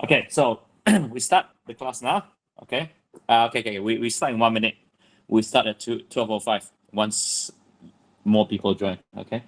Okay, so we start the class now. Okay. Okay. We start in 1 minute. We start at 12:05 once more people join. Okay.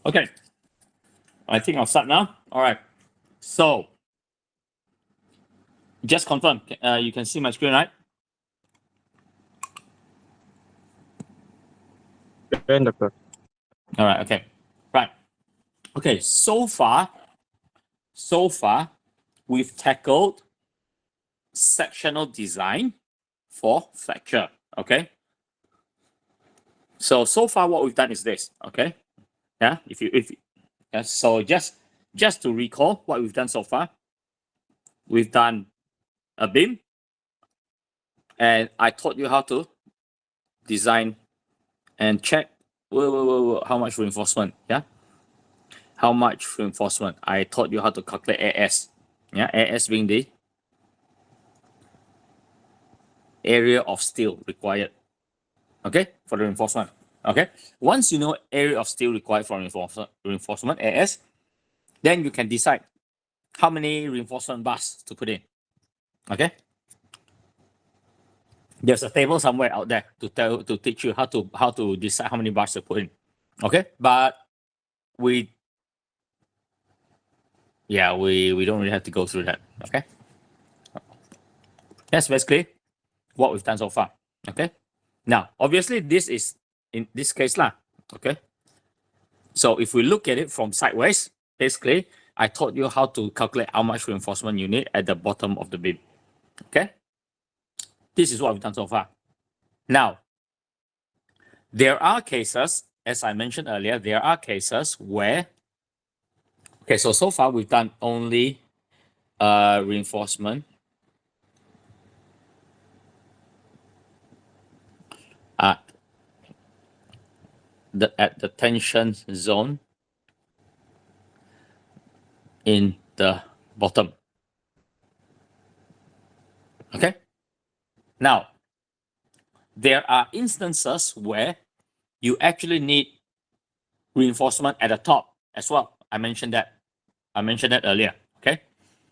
Okay. I think I'll start now. All right. So just confirm. You can see my screen, right? Then, Doctor. All right. Okay. Right. Okay. So far, we've tackled sectional design for fracture. Okay. So far, what we've done is this. Okay. Yeah. If yeah, so just to recall what we've done so far, we've done a beam, and I taught you how to design and check how much reinforcement. Yeah. How much reinforcement? I taught you how to calculate AS. Yeah. AS being the area of steel required. Okay, for the reinforcement. Okay. Once you know area of steel required for reinforcement AS, then you can decide how many reinforcement bars to put in. Okay. There's a table somewhere out there to teach you how to decide how many bars to put in. Okay, but we we don't really have to go through that. Okay, that's basically what we've done so far. Okay, now obviously this is in this case lah. Okay, so if we look at it from sideways, basically I taught you how to calculate how much reinforcement you need at the bottom of the beam. Okay, this is what we've done so far. Now, there are cases, as I mentioned earlier, there are cases where, okay, so far we've done only reinforcement at the tension zone in the bottom. Okay. Now, there are instances where you actually need reinforcement at the top as well. I mentioned that earlier. Okay.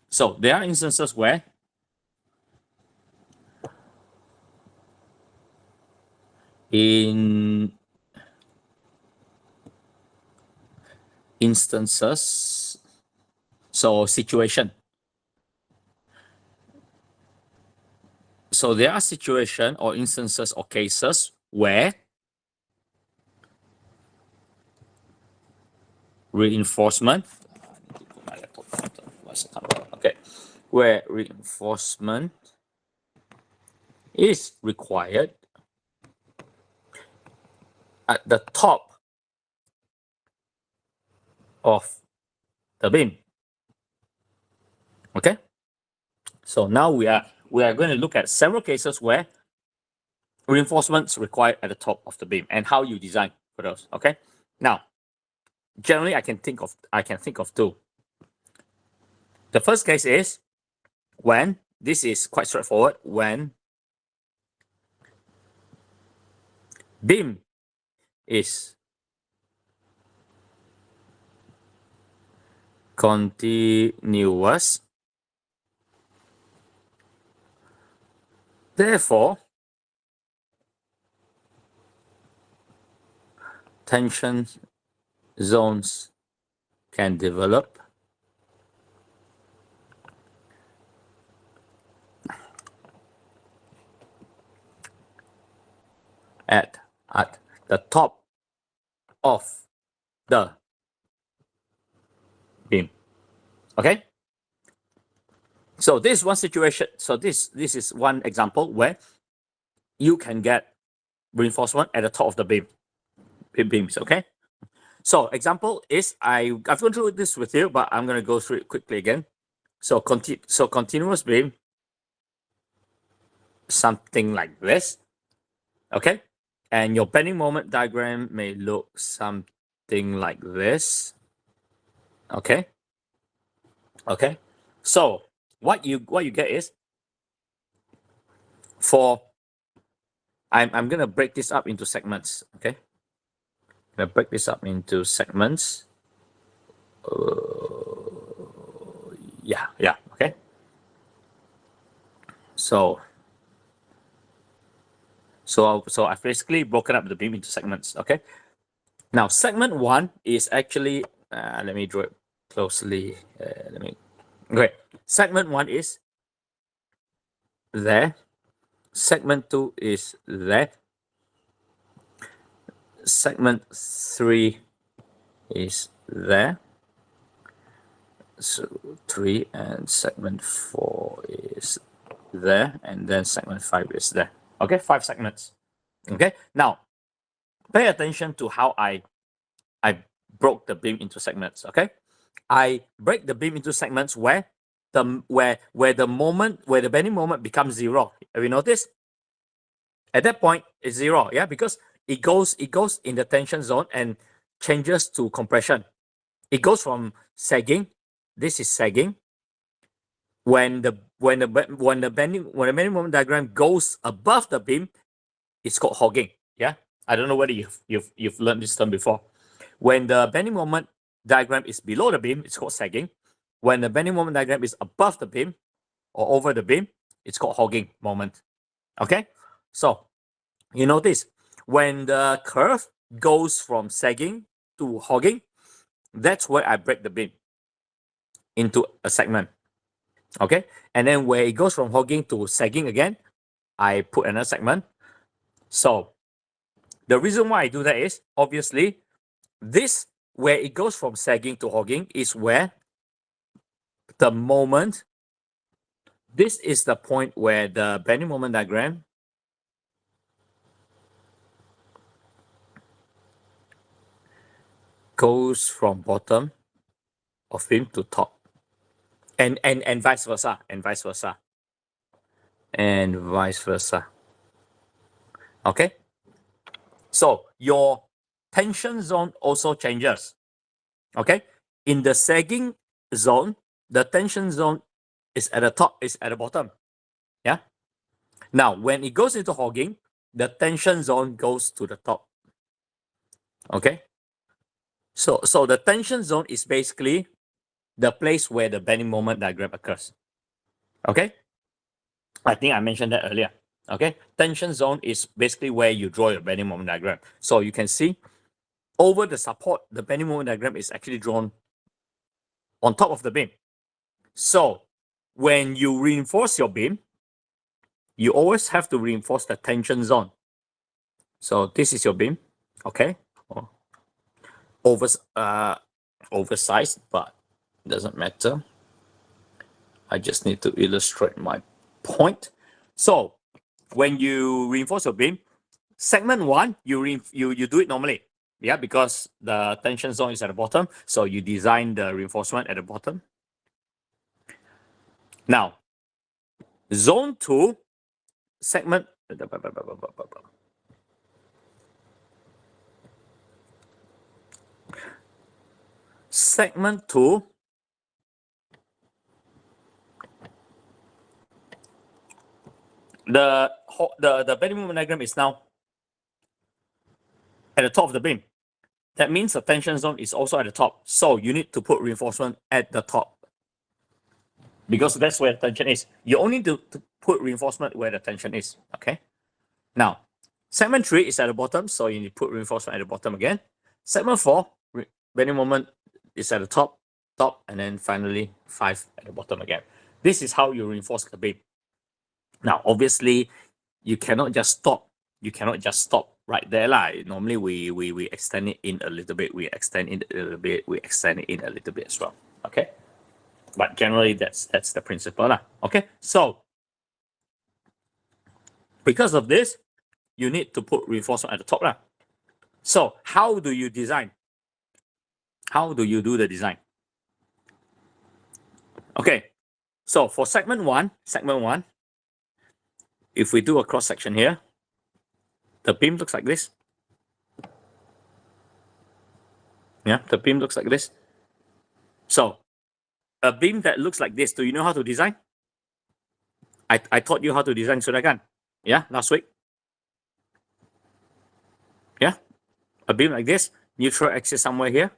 So there are instances where in instances, so situation. So there are situations or instances or cases where reinforcement, okay, where reinforcement is required at the top of the beam. Okay, so now we are going to look at several cases where reinforcements required at the top of the beam and how you design for those. Okay, now generally I can think of two. The first case is when this is quite straightforward, when beam is continuous, therefore tension zones can develop at the top of the beam. Okay. So this is one situation. So this is one example where you can get reinforcement at the top of the beams. Okay. So example is I've gone through this with you, but I'm going to go through it quickly again. So continuous beam, something like this. Okay. And your bending moment diagram may look something like this. Okay. Okay. So what you get is I'm gonna break this up into segments. Okay. I'm gonna break this up into segments. Yeah. Okay. So I've basically broken up the beam into segments. Okay. Now segment 1 is actually let me draw it closely. Okay. Segment 1 is there. Segment 2 is there. Segment 3 is there. So 3, and segment 4 is there, and then segment 5 is there. Okay, 5 segments. Okay, now pay attention to how I broke the beam into segments. Okay, I break the beam into segments where the bending moment becomes 0. Have you noticed? At that point, it's 0. Yeah, because it goes in the tension zone and changes to compression. It goes from sagging. This is sagging. When the bending moment diagram goes above the beam, it's called hogging. Yeah, I don't know whether you've learned this term before. When the bending moment diagram is below the beam, it's called sagging. When the bending moment diagram is above the beam or over the beam, it's called hogging moment. Okay, so you notice when the curve goes from sagging to hogging, that's where I break the beam into a segment. Okay, and then where it goes from hogging to sagging again, I put another segment. So the reason why I do that is obviously this where it goes from sagging to hogging is where the moment, this is the point where the bending moment diagram goes from bottom of beam to top. And vice versa, and vice versa. Okay, so your tension zone also changes. Okay, in the sagging zone, the tension zone is at the top, is at the bottom. Yeah, now when it goes into hogging, the tension zone goes to the top. Okay, so the tension zone is basically the place where the bending moment diagram occurs. Okay, I think I mentioned that earlier. Okay, tension zone is basically where you draw your bending moment diagram. So you can see over the support, the bending moment diagram is actually drawn on top of the beam. So when you reinforce your beam, you always have to reinforce the tension zone. So this is your beam, okay? Oversized, but doesn't matter. I just need to illustrate my point. So when you reinforce your beam, segment 1, you do it normally. Yeah, because the tension zone is at the bottom. So you design the reinforcement at the bottom. Now, zone 2, segment. Segment 2, the bending moment diagram is now at the top of the beam. That means the tension zone is also at the top. So you need to put reinforcement at the top, because that's where the tension is. You only need to put reinforcement where the tension is. Okay. Now, segment 3 is at the bottom, so you need to put reinforcement at the bottom again. Segment 4, bending moment is at the top, and then finally 5 at the bottom again. This is how you reinforce the beam. Now, obviously, you cannot just stop right there lah. Normally we extend it in a little bit, we extend it a little bit, we extend it in a little bit as well. Okay, but generally that's the principle lah. Okay, so because of this, you need to put reinforcement at the top lah. So how do you design? How do you do the design? Okay, so for segment one, if we do a cross section here, the beam looks like this. Yeah, the beam looks like this. So a beam that looks like this, do you know how to design? I taught you how to design Surakan. Yeah, last week. Yeah, a beam like this, neutral axis somewhere here.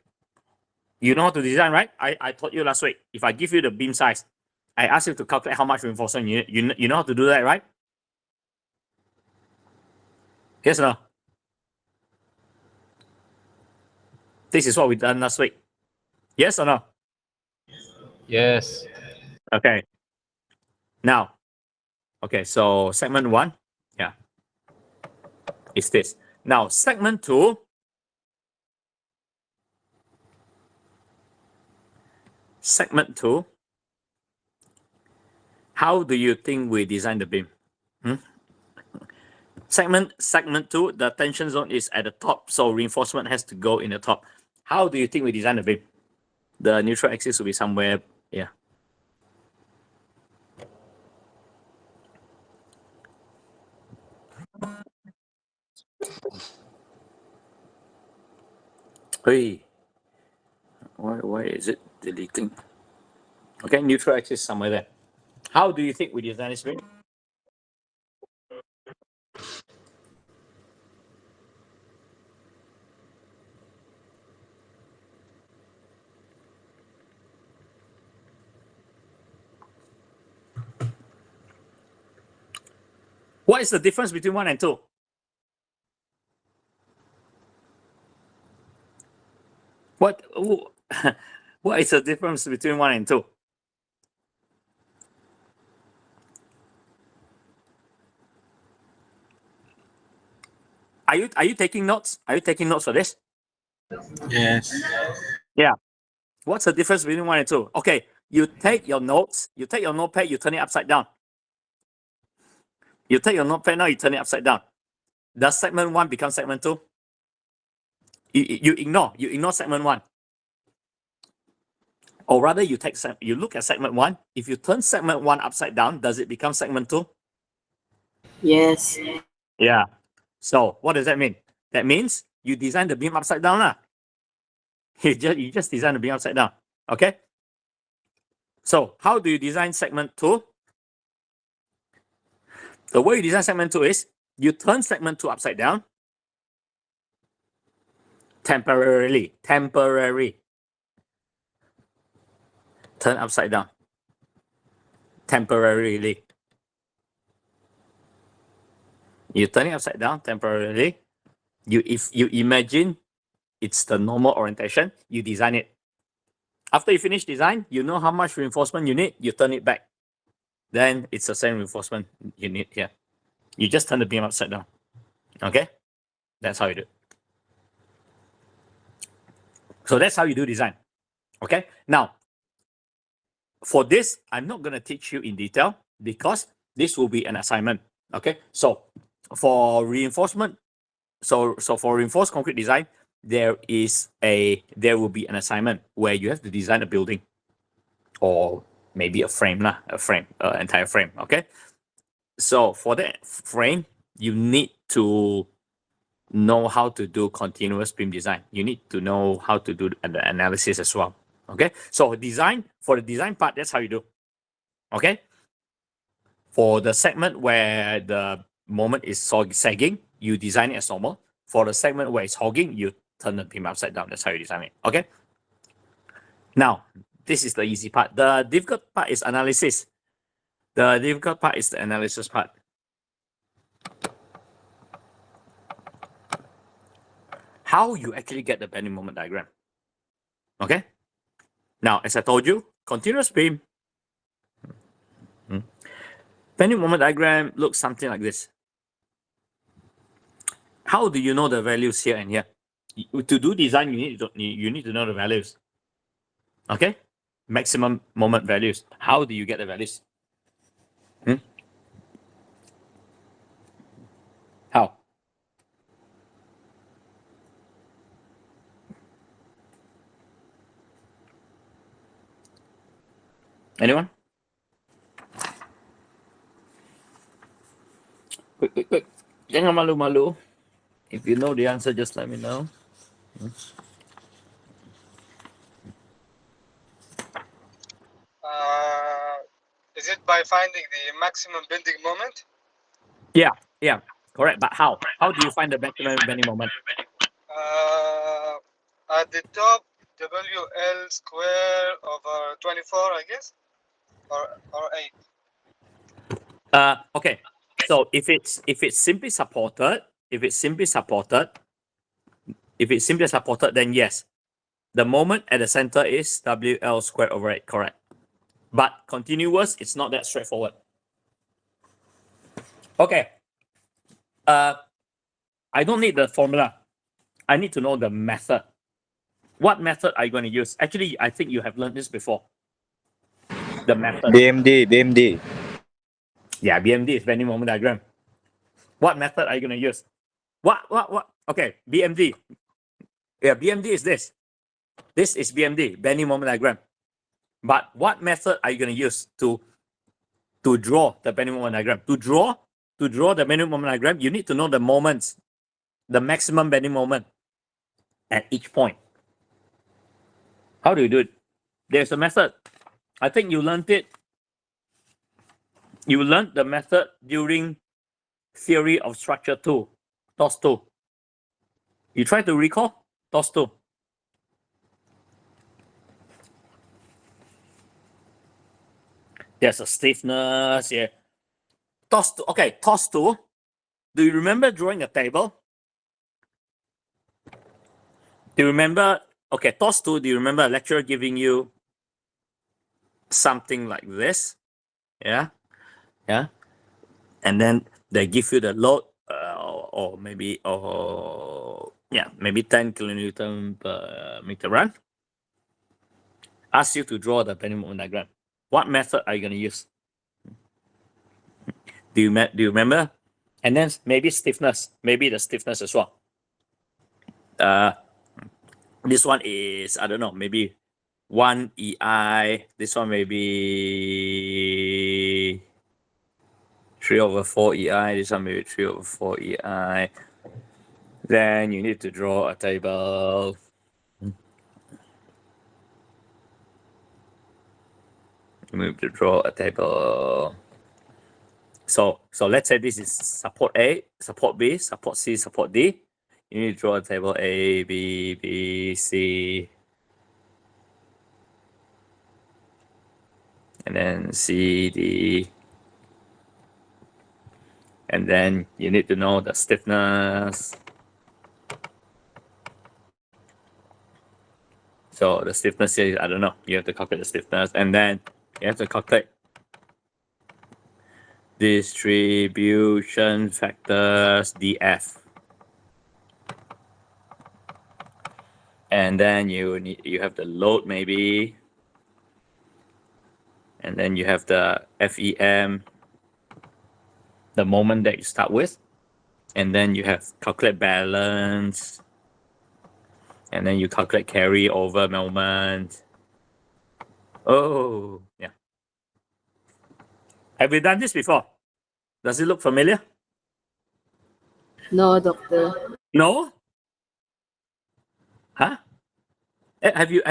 You know how to design, right? I taught you last week. If I give you the beam size, I ask you to calculate how much reinforcement you know how to do that, right? Yes or no? This is what we done last week. Yes or no? Yes. Okay. Now, okay, so segment one, yeah, is this. Now, segment two, how do you think we design the beam? Segment two, the tension zone is at the top, so reinforcement has to go in the top. How do you think we design the beam? The neutral axis will be somewhere, yeah. Hey, why is it deleting? Okay, neutral axis somewhere there. How do you think we design this beam? What is the difference between 1 and 2? What is the difference between 1 and 2? Are you taking notes? Are you taking notes for this? Yes. Yeah. What's the difference between 1 and 2? Okay, you take your notes, you take your notepad, you turn it upside down. You take your notepad now, you turn it upside down. Does segment 1 become segment 2? You ignore segment 1. Or rather, you look at segment 1. If you turn segment 1 upside down, does it become segment 2? Yes. Yeah. So what does that mean? That means you design the beam upside down lah. You just design the beam upside down. Okay. So how do you design segment 2? The way you design segment 2 is you turn segment 2 upside down temporarily. Turn upside down temporarily. You turn it upside down temporarily. If you imagine it's the normal orientation, you design it. After you finish design, you know how much reinforcement you need, you turn it back. Then it's the same reinforcement you need here. You just turn the beam upside down. Okay? That's how you do it. So that's how you do design. Okay? Now, for this, I'm not going to teach you in detail because this will be an assignment. Okay? So for reinforcement, so for reinforced concrete design, there will be an assignment where you have to design a building or maybe a frame, entire frame. Okay. So for that frame, you need to know how to do continuous beam design. You need to know how to do the analysis as well. Okay. So for the design part, that's how you do. Okay. For the segment where the moment is sagging, you design it as normal. For the segment where it's hogging, you turn the beam upside down. That's how you design it. Okay. Now, this is the easy part. The difficult part is analysis. The difficult part is the analysis part. How you actually get the bending moment diagram. Okay. Now, as I told you, continuous beam. Bending moment diagram looks something like this. How do you know the values here and here? To do design, you need to know the values. Okay? Maximum moment values. How do you get the values? How? Anyone? Quick. Jangan malu-malu. If you know the answer, just let me know. Is it by finding the maximum bending moment? Yeah, correct. But how? How do you find the maximum bending moment? At the top, WL square over 24, I guess, or 8. Okay. So if it's simply supported, then yes, the moment at the center is WL squared over 8, correct. But continuous, it's not that straightforward. Okay. I don't need the formula. I need to know the method. What method are you going to use? Actually, I think you have learned this before. The method. BMD. Yeah, BMD is bending moment diagram. What method are you going to use? What? Okay, BMD. Yeah, BMD is this. This is BMD, bending moment diagram. But what method are you going to use to draw the bending moment diagram? To draw the bending moment diagram, you need to know the moments, the maximum bending moment at each point. How do you do it? There's a method. I think you learned it. You learned the method during Theory of Structure 2, TOS 2. You try to recall TOS 2. There's a stiffness here. TOS 2. Okay, TOS 2. Do you remember drawing a table? Do you remember? Okay, TOS 2. Do you remember a lecturer giving you something like this? Yeah. And then they give you the load, or maybe 10 kilonewton per meter run. Ask you to draw the bending moment diagram. What method are you going to use? Do you remember? And then maybe stiffness, maybe the stiffness as well. This one is, I don't know, maybe 1 EI. This one maybe 3/4 EI. This one maybe 3/4 EI. Then you need to draw a table. You need to draw a table. So let's say this is support A, support B, support C, support D. You need to draw a table A, B, B, C, and then C, D. And then you need to know the stiffness. So the stiffness here, I don't know. You have to calculate the stiffness, and then you have to calculate distribution factors dF. And then you have the load maybe. And then you have the FEM, the moment that you start with. And then you have calculate balance. And then you calculate carryover moment. Oh, yeah. Have you done this before? Does it look familiar? No, doctor. No? Huh? Have you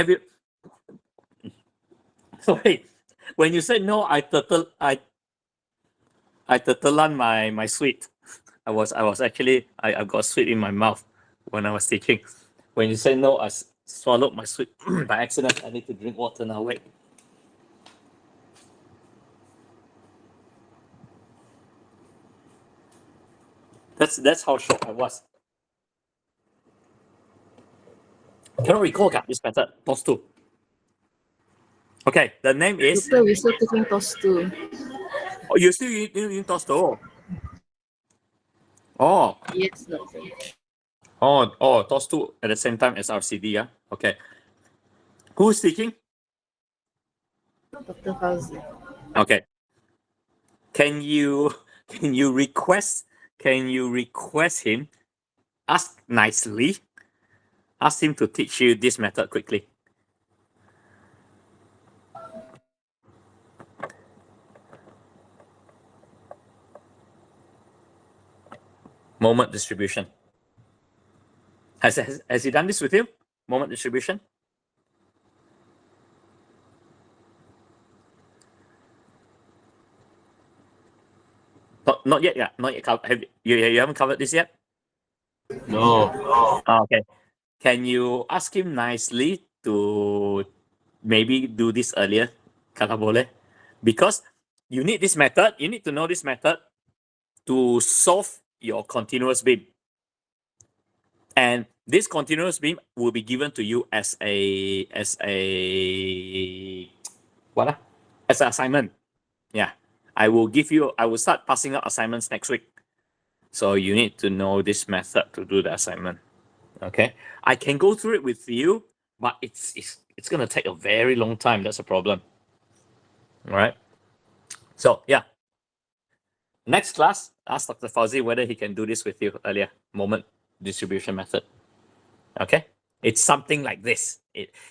sorry, when you said no, I turtlean my sweet. I've got sweet in my mouth when I was teaching. When you say no, I swallowed my sweet by accident. I need to drink water now. Wait. That's how shocked I was. Cannot recall this method. TOS 2. Okay, the name is. Doctor, we're still taking TOS 2. Oh, you're still using TOS 2. Oh, Yes, doctor. oh, those two at the same time as RCD, yeah? Okay. Who's speaking? Dr. Fauzi. Okay. Can you request him, ask nicely, ask him to teach you this method quickly? Moment distribution. Has he done this with you? Moment distribution? Not yet, yeah. Not yet. Have you haven't covered this yet? No. Okay. Can you ask him nicely to maybe do this earlier? Kalau boleh. Because you need this method, you need to know this method to solve your continuous beam. And this continuous beam will be given to you as a what? As an assignment. Yeah. I will start passing out assignments next week. So you need to know this method to do the assignment. Okay. I can go through it with you, but it's gonna take a very long time. That's a problem. All right. So yeah. Next class, ask Dr. Fauzi whether he can do this with you earlier. Moment distribution method. Okay. It's something like this.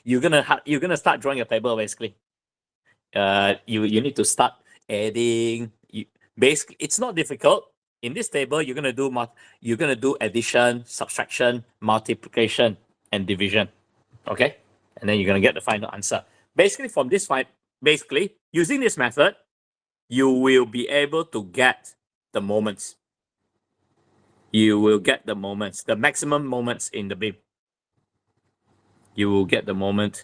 You're gonna start drawing a table basically. You need to start adding. Basically, it's not difficult. In this table, you're gonna do addition, subtraction, multiplication, and division. Okay, and then you're gonna get the final answer. Basically, from this using this method, you will be able to get the moments. You will get the moments, the maximum moments in the beam. You will get the moment,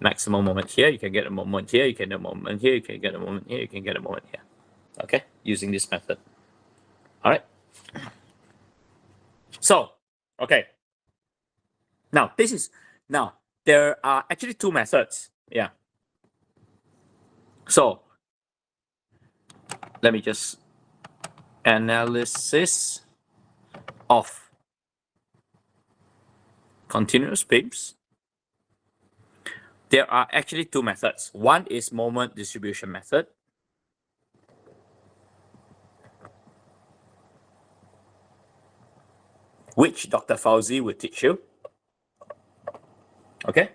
maximum moment here. You can get a moment here. You can get a moment here. You can get a moment here. You can get a moment here. Okay, using this method. All right. So, okay. Now there are actually two methods. Yeah. So let me just analysis of continuous beams. There are actually two methods. One is moment distribution method. Which Dr. Fauzi will teach you. Okay.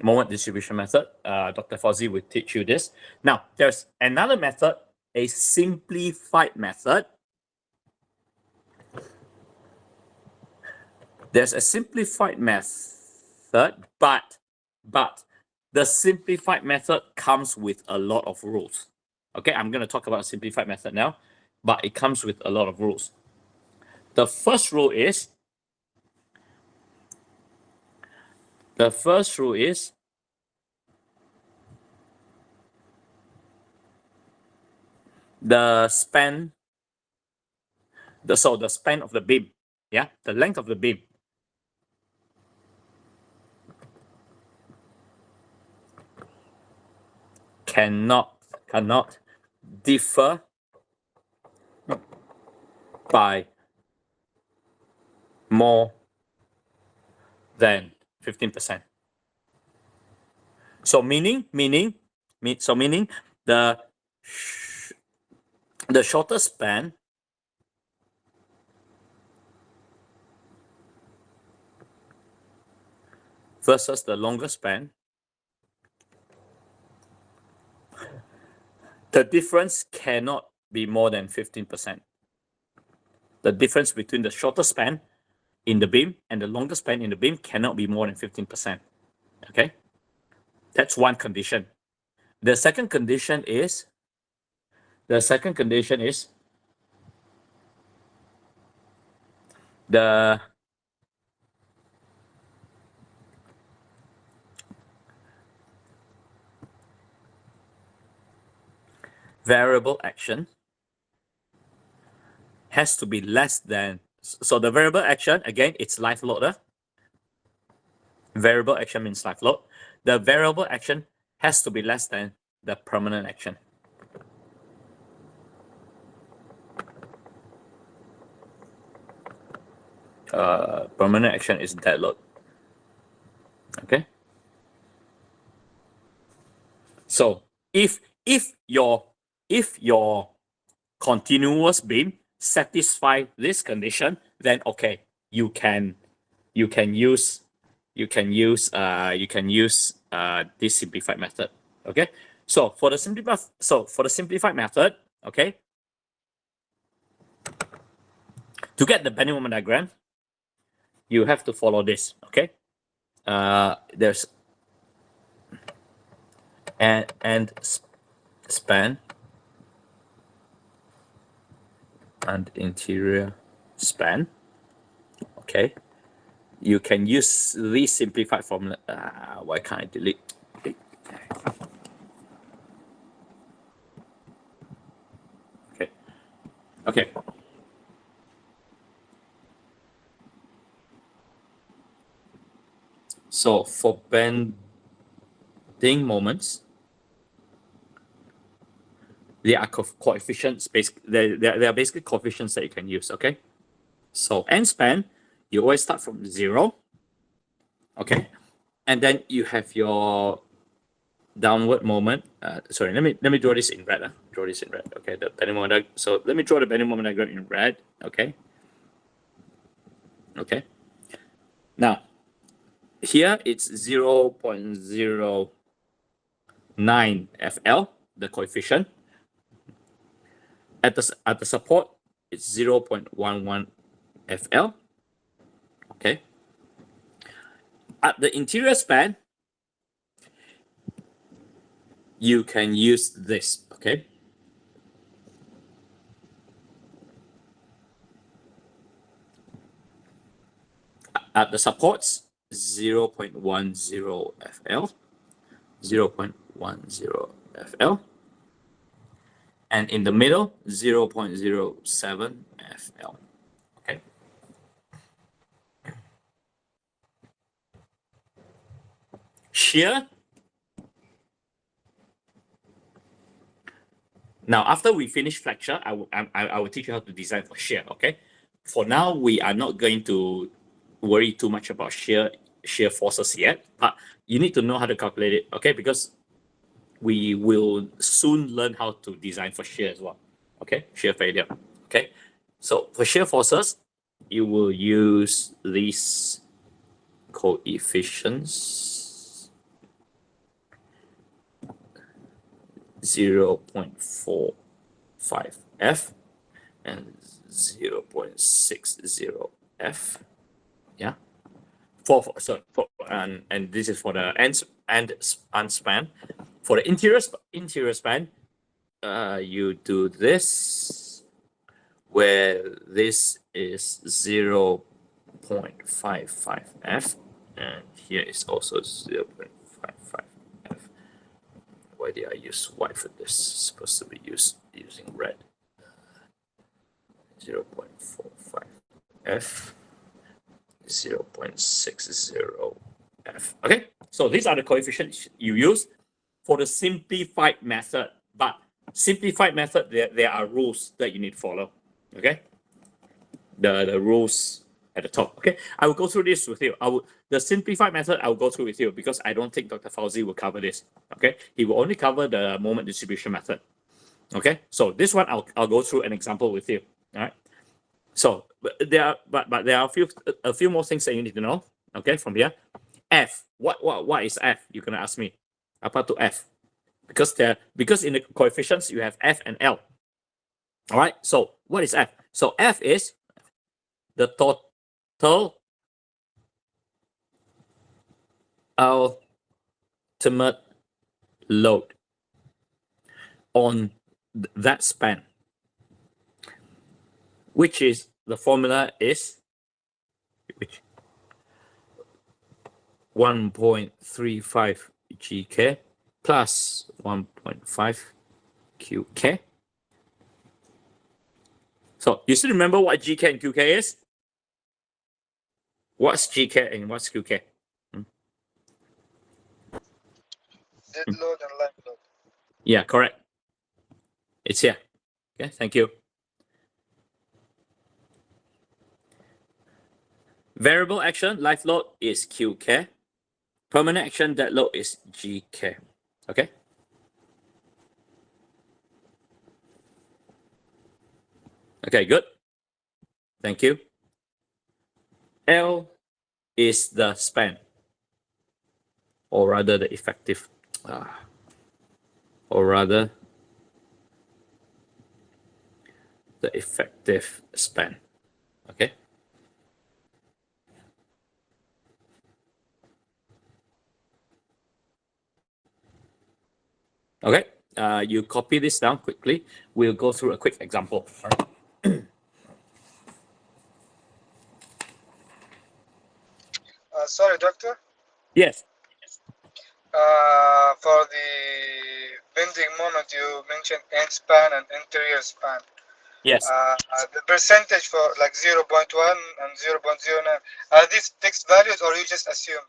Moment distribution method. Dr. Fauzi will teach you this. Now, there's another method, a simplified method. There's a simplified method, but the simplified method comes with a lot of rules. Okay, I'm going to talk about a simplified method now, but it comes with a lot of rules. The first rule is the span, the span of the beam, yeah, the length of the beam cannot differ by more than 15%. So meaning the shorter span versus the longer span, the difference cannot be more than 15%. The difference between the shorter span in the beam and the longer span in the beam cannot be more than 15%. Okay? That's one condition. The second condition is the variable action has to be less than, so the variable action, again, it's live load. Variable action means live load. The variable action has to be less than the permanent action. permanent action is dead load. Okay. So if your continuous beam satisfy this condition, then okay, you can use this simplified method. Okay. So for the simplified method, okay, to get the bending moment diagram, you have to follow this. Okay. There's end span and interior span. Okay. You can use this simplified formula. Why can't I delete? Okay. Okay. So for bending moments, there are coefficients. There are basically coefficients that you can use. Okay. So end span, you always start from 0. Okay. And then you have your downward moment. Sorry, let me draw this in red. Draw this in red. Okay, the bending moment. So let me draw the bending moment diagram in red. Okay. Okay. Now, here it's 0.09 FL, the coefficient. At the support, it's 0.11 FL. Okay. At the interior span, you can use this. Okay. At the supports, 0.10 FL, 0.10 FL. And in the middle, 0.07 FL. Okay. Shear. Now, after we finish flexure, I will teach you how to design for shear. Okay. For now, we are not going to worry too much about shear forces yet, but you need to know how to calculate it. Okay, because we will soon learn how to design for shear as well. Okay, shear failure. Okay, so for shear forces, you will use these coefficients: 0.45 F and 0.60 F. Yeah. And this is for the end span. For the interior span, you do this, where this is 0.55 F, and here is also 0.55 F. Why did I use white for this? It's supposed to be using red. 0.45 F. 0.60 F. Okay, so these are the coefficients you use for the simplified method. But simplified method, there are rules that you need to follow. Okay, the rules at the top. Okay, I will go through this with you. The simplified method I will go through with you because I don't think Dr. Fauzi will cover this. Okay, he will only cover the moment distribution method. Okay, so this one I'll go through an example with you. All right. So there are a few more things that you need to know. Okay, from here, F. What is F? You're gonna ask me. Apa to F? Because in the coefficients you have F and L. All right. So what is F? So F is the total ultimate load on that span, which is the formula is 1.35 GK plus 1.5 QK. So you still remember what GK and QK is? What's GK and what's QK? Dead load and live load. Yeah, correct. It's here. Okay, thank you. Variable action, live load is QK. Permanent action, dead load is GK. Okay? Okay, good. Thank you. L is the span, or rather the effective, or rather the effective span. Okay? Okay, you copy this down quickly. We'll go through a quick example. All right. Sorry, doctor. Yes. For the bending moment, you mentioned end span and interior span. Yes. The percentage for like 0.1 and 0.09, are these fixed values or you just assume?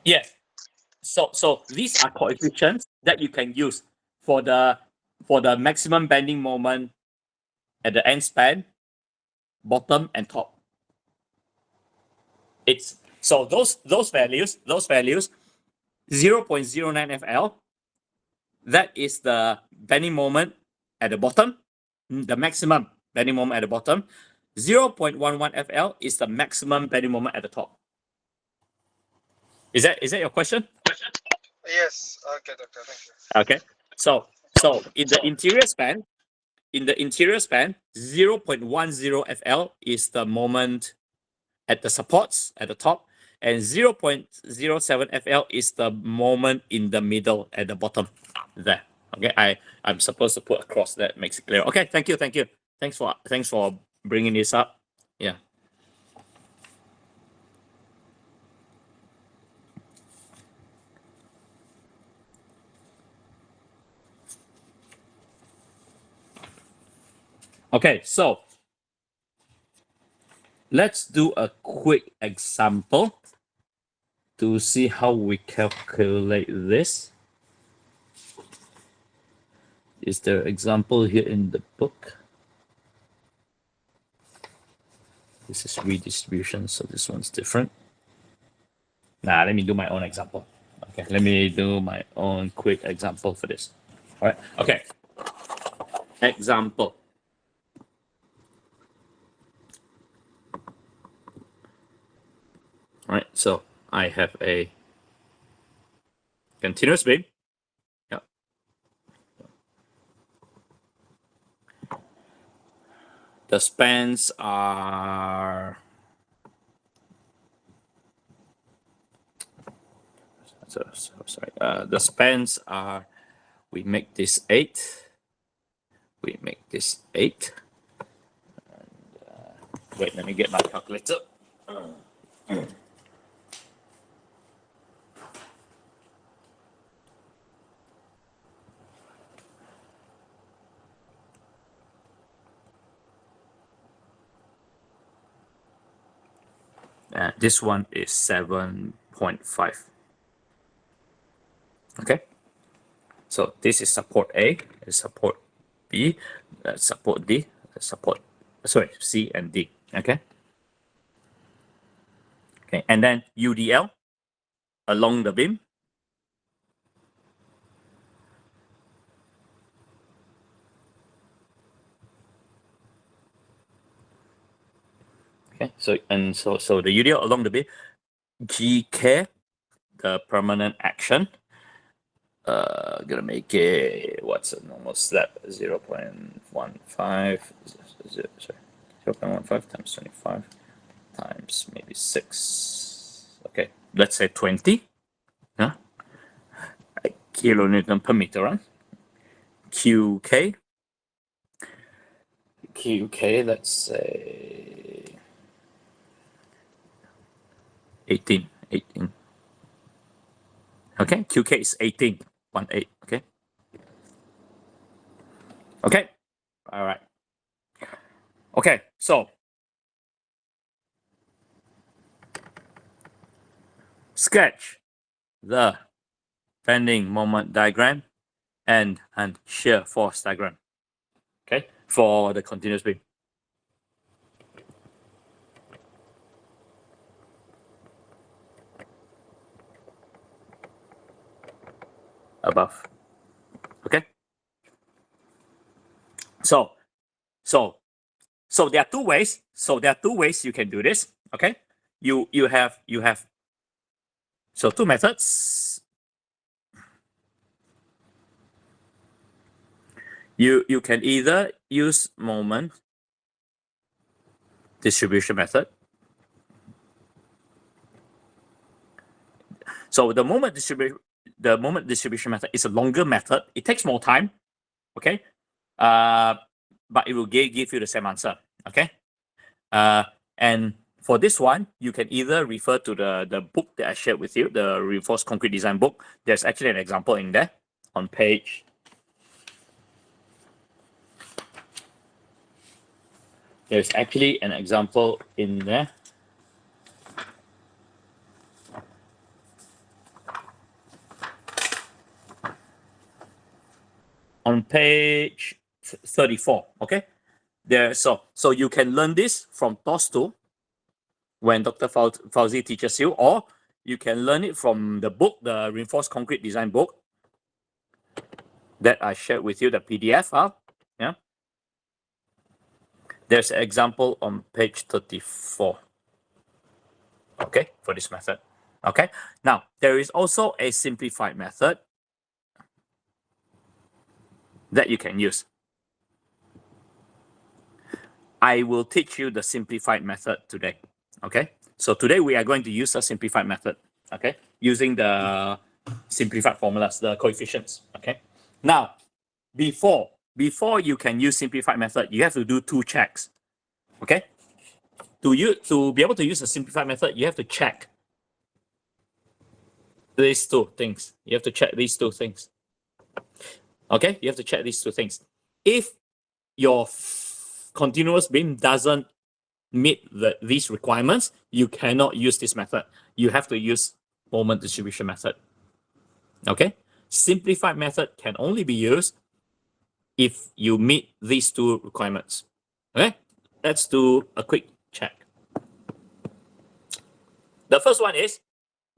Yes. So these are coefficients that you can use for the maximum bending moment at the end span, bottom and top. It's so those values 0.09 FL, that is the bending moment at the bottom, the maximum bending moment at the bottom. 0.11 FL is the maximum bending moment at the top. Is that your question? Yes. Okay, doctor. Thank you. Okay. So in the interior span, 0.10 FL is the moment at the supports at the top, and 0.07 FL is the moment in the middle at the bottom there. Okay, I'm supposed to put across that makes it clear. Okay, thank you. Thanks for bringing this up. Yeah. Okay, so let's do a quick example to see how we calculate this. Is there example here in the book? This is redistribution, so this one's different. Nah, let me do my own example. Okay, let me do my own quick example for this. All right, okay. Example. All right, so I have a continuous beam. Yep. The spans are sorry. The spans are, we make this 8. We make this 8. And, wait, let me get my calculator. This one is 7.5. Okay. So this is support A, support B, support D, C and D. Okay. Okay, and then UDL along the beam. Okay, so the UDL along the beam, GK, the permanent action. Gonna make it, what's a normal step? 0.15, sorry, 0.15 times 25 times maybe 6. Okay, let's say 20. Huh? Kilonewton per meter, right? QK, let's say 18. Okay, QK is 18. 18. Okay. Okay. All right. Okay, so sketch the bending moment diagram and shear force diagram. Okay, for the continuous beam. above. Okay. So there are two ways. So there are two ways you can do this. Okay. You have so two methods. You can either use moment distribution method. So the moment distribution method is a longer method. It takes more time. Okay. But it will give you the same answer. Okay. And for this one, you can either refer to the book that I shared with you, the Reinforced Concrete Design book. There's actually an example in there on page. There's actually an example in there. On page 34, okay? So you can learn this from TOS2 when Dr. Fauzi teaches you, or you can learn it from the book, the Reinforced Concrete Design book that I shared with you, the PDF file. Yeah. There's an example on page 34. Okay, for this method. Okay. Now, there is also a simplified method that you can use. I will teach you the simplified method today. Okay. So today we are going to use a simplified method. Okay. Using the simplified formulas, the coefficients. Okay. Now, before you can use simplified method, you have to do two checks. Okay. To be able to use a simplified method, you have to check these two things. You have to check these two things. Okay. You have to check these two things. If your continuous beam doesn't meet these requirements, you cannot use this method. You have to use moment distribution method. Okay. Simplified method can only be used if you meet these two requirements. Okay. Let's do a quick check. The first one is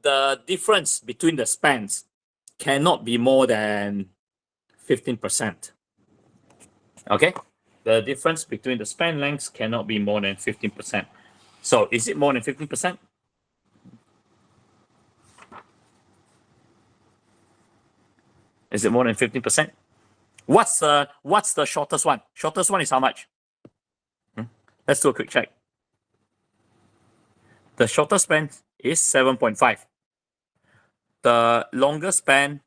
the difference between the spans cannot be more than 15%. Okay. The difference between the span lengths cannot be more than 15%. So is it more than 15%? Is it more than 15%? What's the shortest one? Shortest one is how much? Let's do a quick check. The shortest span is 7.5. The longest span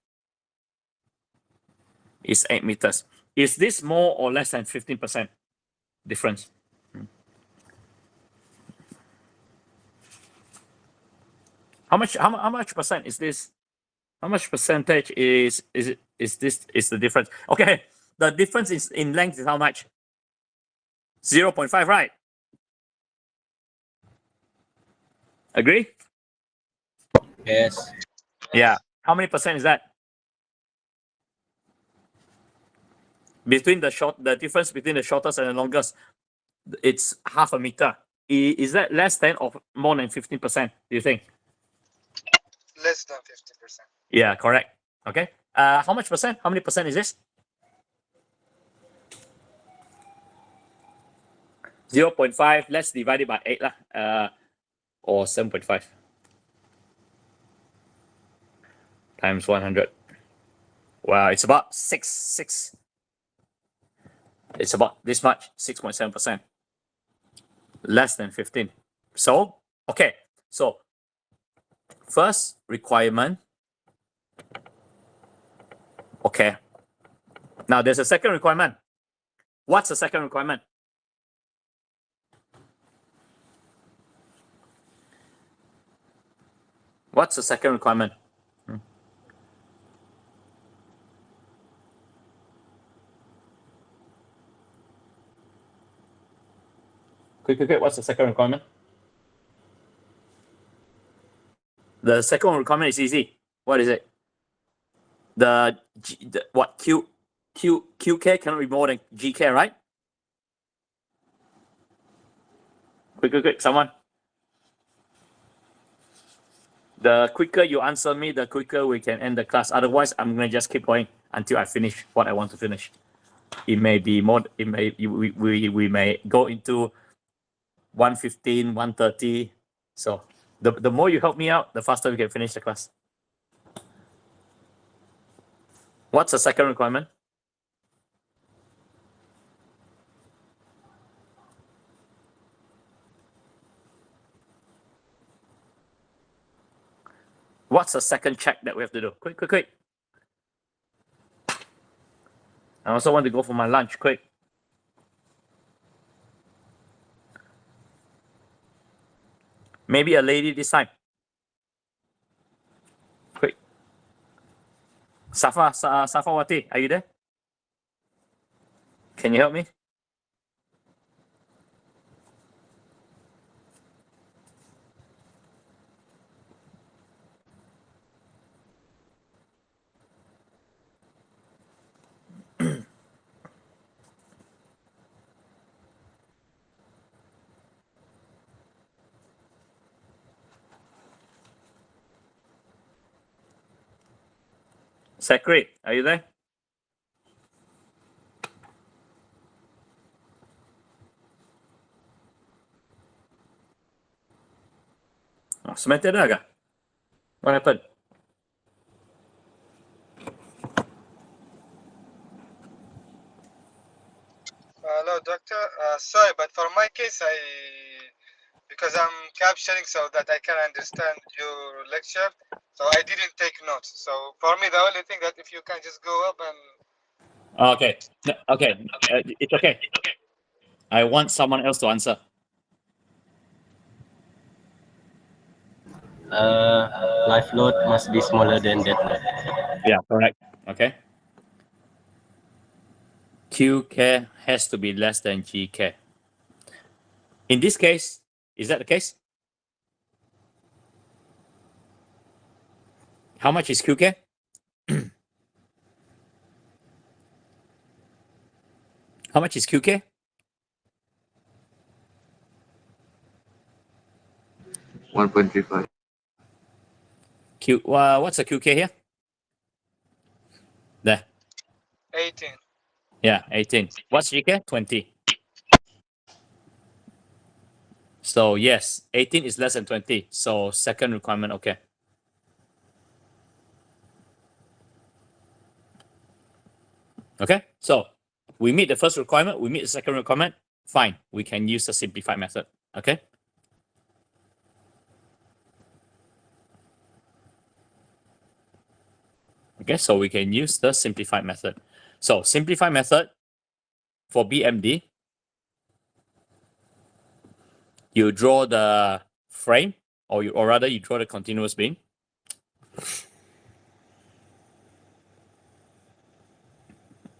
is 8 meters. Is this more or less than 15% difference? How much percent is this? How much percentage is the difference? Okay, the difference is in length is how much? 0.5, right? Agree? Yes. Yeah. How many percent is that? Between the difference between the shortest and the longest, it's half a meter. Is that less than or more than 15%? Do you think? Less than 50%. Yeah, correct. Okay. How much percent? How many percent is this? 0.5. Let's divide it by 8 lah. Or 7.5 times 100. Wow, it's about 6. It's about this much, 6.7%. Less than 15. So, okay. So, first requirement. Okay. Now, there's a second requirement. What's the second requirement? What's the second requirement? Quick. What's the second requirement? The second requirement is easy. What is it? What QK cannot be more than GK, right? Quick. Someone. The quicker you answer me, the quicker we can end the class. Otherwise, I'm gonna just keep going until I finish what I want to finish. It may be more. It may we may go into 1:15, 1:30. So the more you help me out, the faster we can finish the class. What's the second requirement? What's the second check that we have to do? Quick, quick, quick. I also want to go for my lunch. Quick. Maybe a lady this time. Quick. Safawati, are you there? Can you help me? Sakri, are you there? Oh, Samantha dah kah? What happened? Hello, doctor. Sorry, but for my case, because I'm captioning so that I can understand your lecture, so I didn't take notes. So for me, the only thing that if you can just go up and Okay. Okay. It's okay. I want someone else to answer. Life load must be smaller than dead load. Yeah, correct. Okay. QK has to be less than GK. In this case, is that the case? How much is QK? How much is QK? 1.35. What's the QK here? There. 18. Yeah, 18. What's GK? 20. So yes, 18 is less than 20. So second requirement, okay. Okay, so we meet the first requirement, we meet the second requirement, fine. We can use the simplified method, okay? Okay, so we can use the simplified method. So simplified method for BMD, you draw the frame, or rather you draw the continuous beam.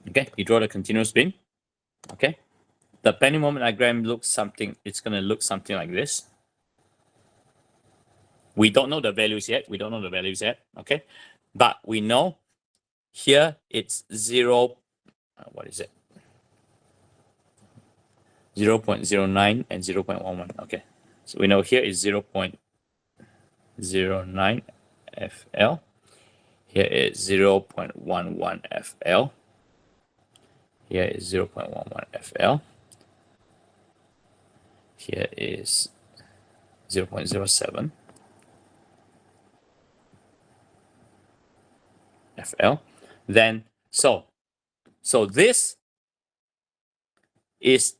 Okay, you draw the continuous beam. Okay, the bending moment diagram looks something. It's gonna look something like this. We don't know the values yet. Okay, but we know here it's 0. What is it? 0.09 and 0.11. Okay, so we know here is 0.09 FL. Here is 0.11 FL. Here is 0.11 FL. Here is 0.07 FL. Then, so this is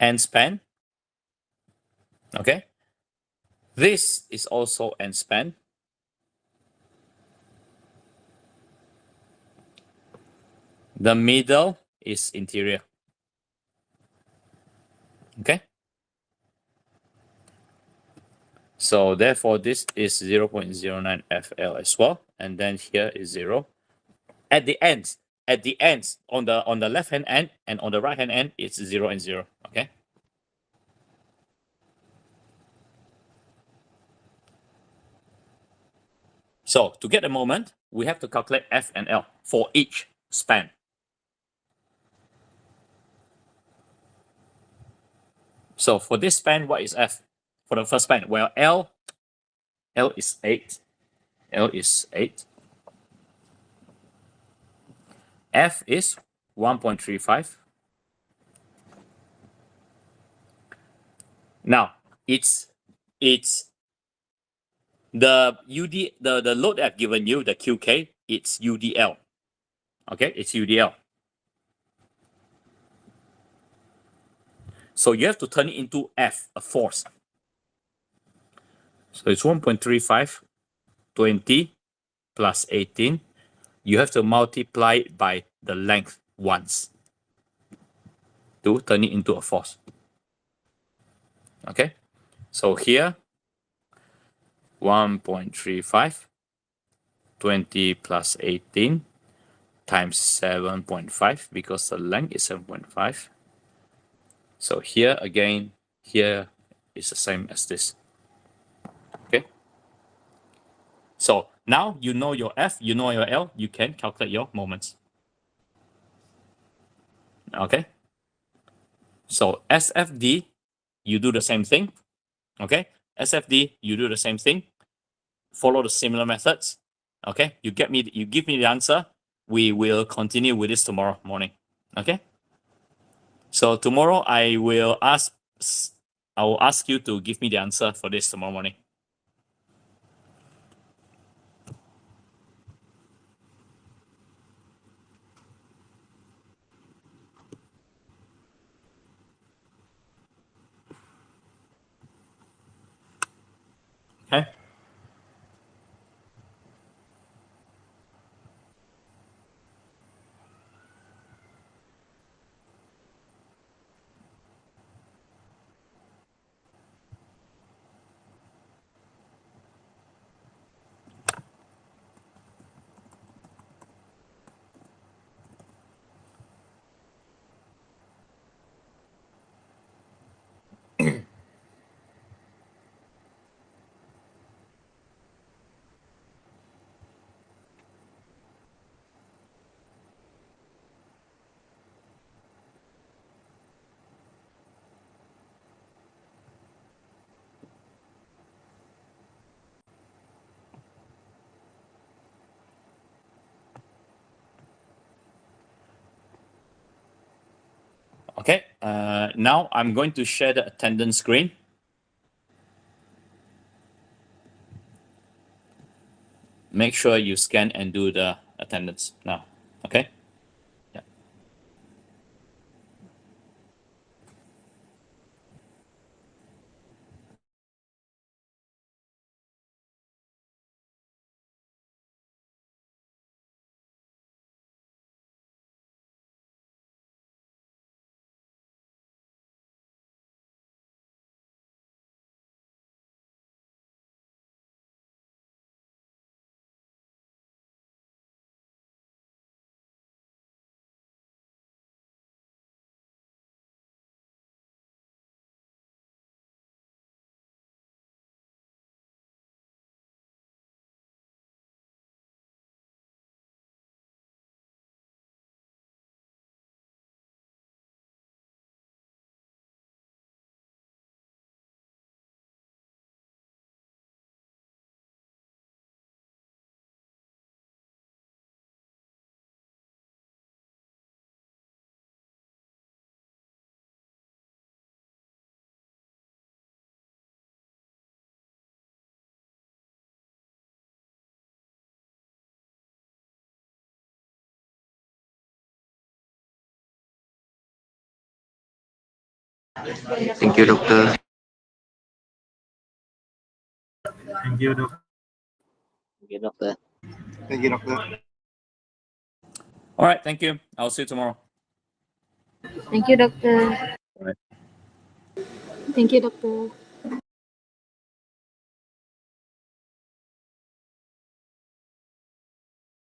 end span. Okay. This is also end span. The middle is interior. Okay. So therefore, this is 0.09 FL as well. And then here is 0. At the ends, on the left hand end and on the right hand end, it's 0 and 0. Okay. So to get the moment, we have to calculate F and L for each span. So for this span, what is F? For the first span, well, L L is 8. L is 8. F is 1.35. Now, it's the the load that I've given you, the QK, it's UDL. Okay, it's UDL. So you have to turn it into F, a force. So it's 1.35, 20 plus 18. You have to multiply it by the length once to turn it into a force. Okay, so here 1.35, 20 plus 18 times 7.5 because the length is 7.5. So here again, here is the same as this. Okay. So now you know your F, you know your L, you can calculate your moments. Okay. So SFD, you do the same thing. Okay. SFD, you do the same thing. Follow the similar methods. Okay. You give me the answer. We will continue with this tomorrow morning. Okay. So tomorrow I will ask you to give me the answer for this tomorrow morning. Okay. Okay, now I'm going to share the attendance screen. Make sure you scan and do the attendance now. Okay. Yeah. Thank you, doctor. Thank you, Doctor. Okay, doctor. Thank you, Doctor. All right. Thank you. I'll see you tomorrow. Thank you, doctor. All right. Thank you, doctor.